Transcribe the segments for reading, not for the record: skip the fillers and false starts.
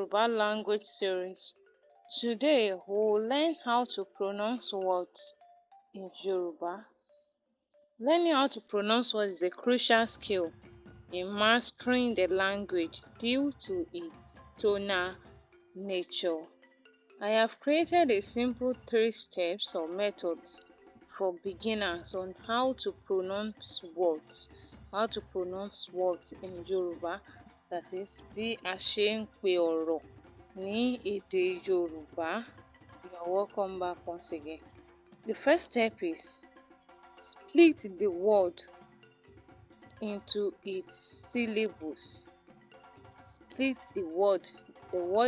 Yoruba language series. Today we will learn how to pronounce words in Yoruba. Learning how to pronounce words is a crucial skill in mastering the language due to its tonal nature. I have created a simple 3 steps or methods for beginners on how to pronounce words. How to pronounce words in Yoruba, that is bí a ṣe ń pe ọ̀rọ̀ ní èdè Yorùbá. You are welcome back once again. The first step is split the word into its syllables. Split the word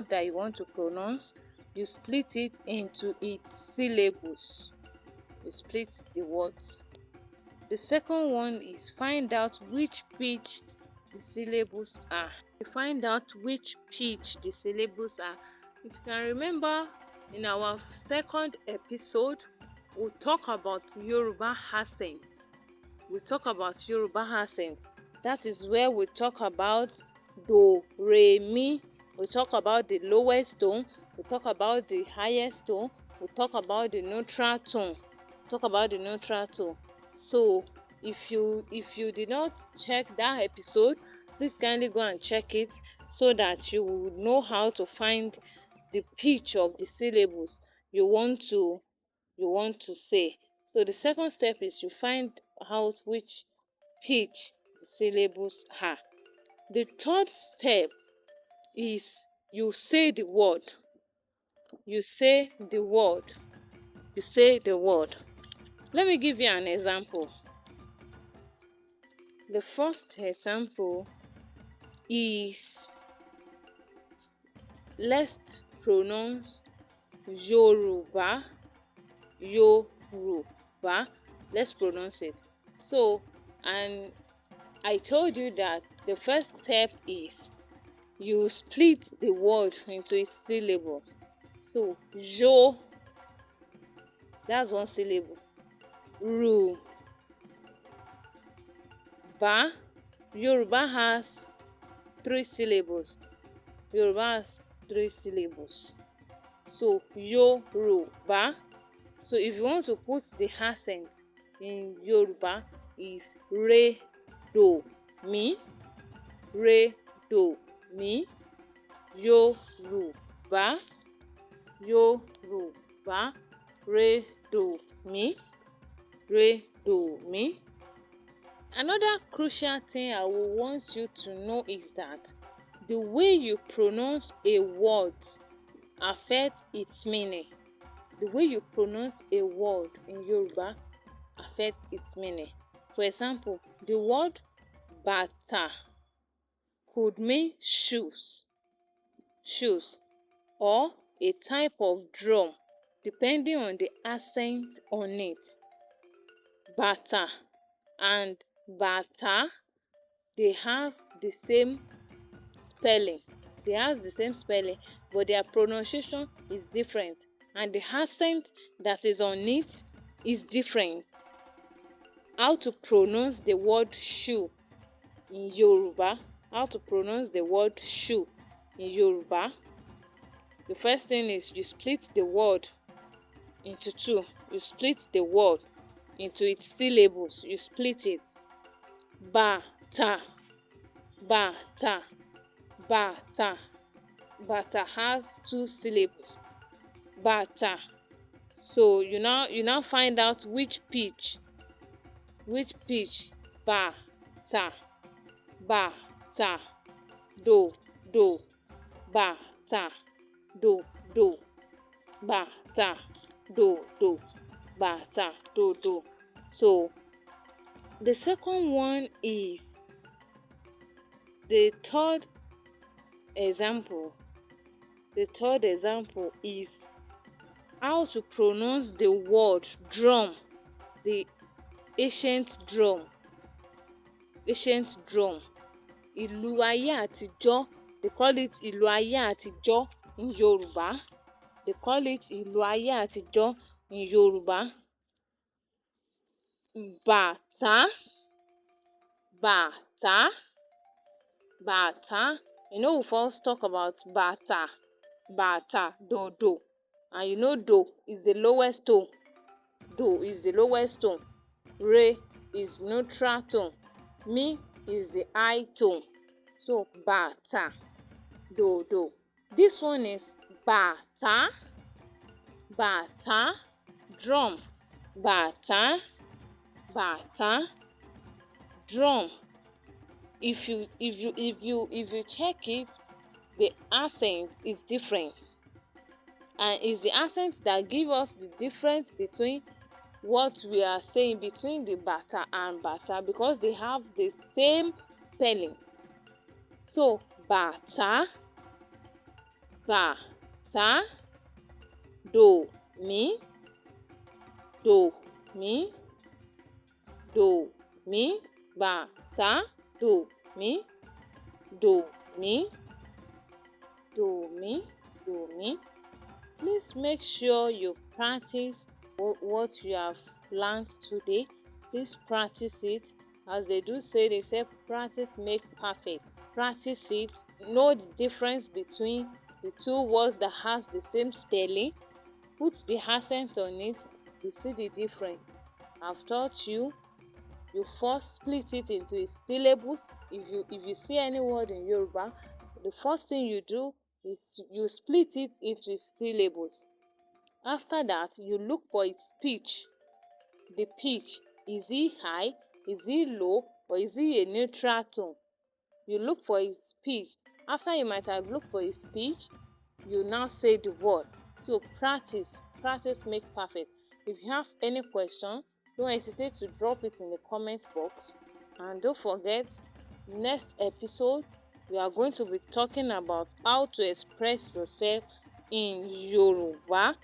that you want to pronounce, you split it into its syllables. You split the words. The second one is find out which pitch the syllables are. You find out which pitch the syllables are. If you can remember, in our second episode, we'll talk about Yoruba accent. That is where we talk about do, re, mi. We talk about the lowest tone. We talk about the highest tone. We talk about the neutral tone. So if you did not check that episode, please kindly go and check it so that you will know how to find the pitch of the syllables you want to say. So the second step is you find out which pitch the syllables are. The third step is you say the word. Let me give you an example. The first example is, let's pronounce Yoruba. Let's pronounce it. So, and I told you that the first step is you split the word into its syllables. So, jo, that's one syllable. Ru, ba. Yoruba has 3 syllables. So, Yoruba. So, if you want to put the accent in Yoruba, is re, do, mi. Yoruba, re, do, mi. Another crucial thing I will want you to know is that the way you pronounce a word affects its meaning. The way you pronounce a word in Yoruba affects its meaning. For example, the word bàtà could mean shoes, or a type of drum, depending on the accent on it. Bàtà and bàtà, they have the same spelling, but their pronunciation is different, and the accent that is on it is different. How to pronounce the word shoe in Yoruba? The first thing is you split the word into 2. You split the word into its syllables. You split it. Bàtà. Bàtà has 2 syllables. Bàtà. So you now find out which pitch. Bàtà. Do. Bàtà. Do. Bàtà. Do. So the second one is the third example. Is how to pronounce the word drum, the ancient drum. Ìlù ayé àtijọ́. They call it ìlù ayé àtijọ́ in Yoruba. Bàtà. We first talk about bàtà, do, and do is the lowest tone. Do is the lowest tone. Re is neutral tone. Mi is the high tone. So bàtà, do. This one is bàtà, drum. Bàtà, drum. If you check it, the accent is different, and it's the accent that give us the difference between what we are saying between the bàtà and bàtà, because they have the same spelling. So bàtà, do mi, do mi, bàtà, do mi, do mi, do mi. Please make sure you practice what you have learned today. Please practice it. As they do say, they say practice make perfect. Practice it. Know the difference between the two words that has the same spelling. Put the accent on it. You see the difference. I've taught you. You first split it into its syllables. If you see any word in Yoruba, the first thing you do is you split it into its syllables. After that, you look for its pitch. The pitch, is it high, is it low, or is it a neutral tone? You look for its pitch. After you might have looked for its pitch, you now say the word. So practice make perfect. If you have any question, don't hesitate to drop it in the comment box. And don't forget, next episode we are going to be talking about how to express yourself in Yoruba.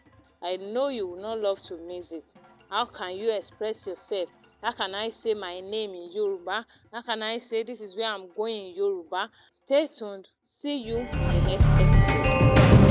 I know you will not love to miss it. How can you express yourself? How can I say my name in Yoruba? How can I say this is where I'm going in Yoruba? Stay tuned. See you in the next episode.